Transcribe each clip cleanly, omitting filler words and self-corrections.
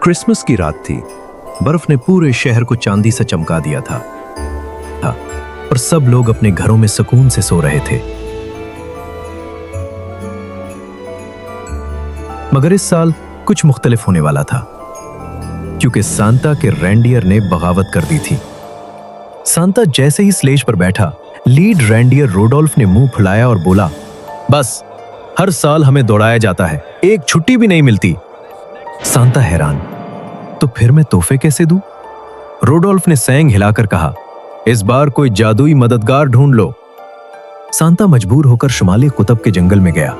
Christmas की रात थी। बर्फ ने पूरे शहर को चांदी से चमका दिया था और सब लोग अपने घरों में सुकून से सो रहे थे। मगर इस साल कुछ मुख्तलिफ होने वाला था, क्योंकि सांता के रेंडियर ने बगावत कर दी थी। सांता जैसे ही स्लेज पर बैठा, लीड रेंडियर रोडोल्फ ने मुंह फुलाया और बोला, बस हर साल हमें दौड़ाया जाता है, एक छुट्टी भी नहीं मिलती। सांता हैरान, तो फिर मैं तोहफे कैसे दूं? रोडोल्फ ने सैंग हिलाकर कहा, इस बार कोई जादुई मददगार ढूंढ लो। सांता मजबूर होकर शुमाली कुतब के जंगल में गया।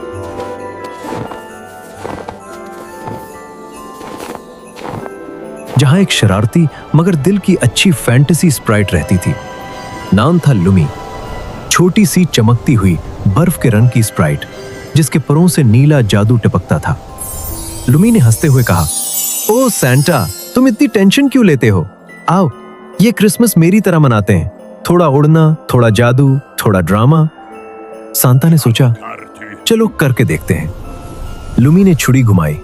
जहां एक शरारती मगर दिल की अच्छी फैंटेसी स्प्राइट रहती थी। नाम था लुमी, छोटी सी चमकती हुई बर्फ के रंग की स्प्राइट, जिसके परों से नीला जादू टपकता था। लुमी ने हंसते हुए कहा, ओ सैंटा, तुम इतनी टेंशन क्यों लेते हो? आओ, ये क्रिसमस मेरी तरह मनाते हैं, थोड़ा उड़ना, थोड़ा जादू, थोड़ा ड्रामा। सांता ने सोचा, चलो करके देखते हैं। लुमी ने छुरी घुमाई।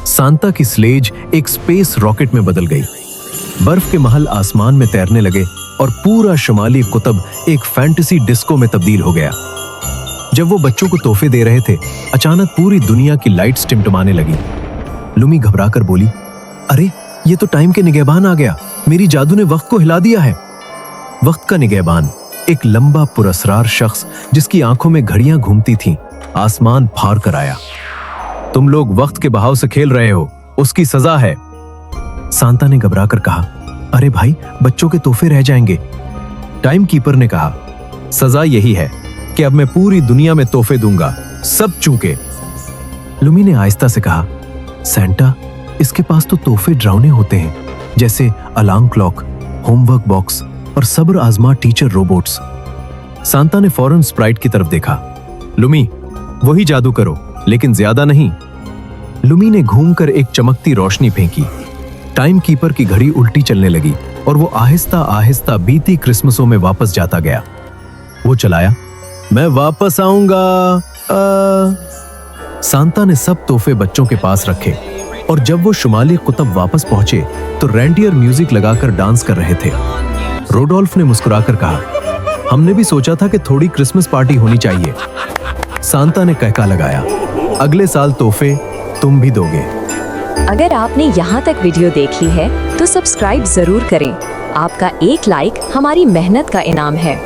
सांता की स्लेज एक स्पेस रॉकेट में बदल गई। बर्फ के महल आसमान में तैरने लगे और पूरा शुमाली कुतब एक फैंटेसी डिस्को में तब्दील हो गया। जब वो बच्चों को तोहफे दे रहे थे, अचानक पूरी दुनिया की लाइट्स टिमटिमाने लगी। लुमी घबराकर बोली, अरे ये तो टाइम के निगहबान आ गया, मेरी जादू ने वक्त को हिला दिया है। वक्त का निगहबान, एक लंबा पुरस्रार शख्स जिसकी आंखों में घड़ियां घूमती थीं, आसमान फाड़ कर आया। तुम लोग वक्त के बहाव से खेल रहे हो, उसकी सजा है। सांता ने घबराकर कहा, अरे भाई, बच्चों के तोहफे रह जाएंगे। टाइम कीपर ने कहा, सजा यही है कि अब मैं पूरी दुनिया में तोहफे दूंगा, सब चूके। लुमी ने आहिस्ता से कहा, सैंटा, इसके पास तो तोहफे डरावने होते हैं, जैसे अलार्म क्लॉक, होमवर्क बॉक्स और सब्र आजमा टीचर रोबोट्स। सांता ने फौरन स्प्राइट की तरफ देखा। लुमी, वही जादू करो, लेकिन ज्यादा नहीं। लुमी ने घूमकर एक चमकती रोशनी फेंकी। टाइम कीपर की घड़ी उल्टी चलने लगी और वो आहिस्ता आहिस्ता बीती क्रिसमसों में वापस जाता गया। वो चलाया, मैं वापस आऊंगा। सांता ने सब तोहफे बच्चों के पास रखे और जब वो शुमाली कुतब वापस पहुंचे तो रेंडियर म्यूजिक लगाकर डांस कर रहे थे। रोडोल्फ ने मुस्कुराकर कहा, हमने भी सोचा था कि थोड़ी क्रिसमस पार्टी होनी चाहिए। सांता ने कहका लगाया, अगले साल तोहफे तुम भी दोगे। अगर आपने यहाँ तक वीडियो देख ली है तो सब्सक्राइब जरूर करें। आपका एक लाइक हमारी मेहनत का इनाम है।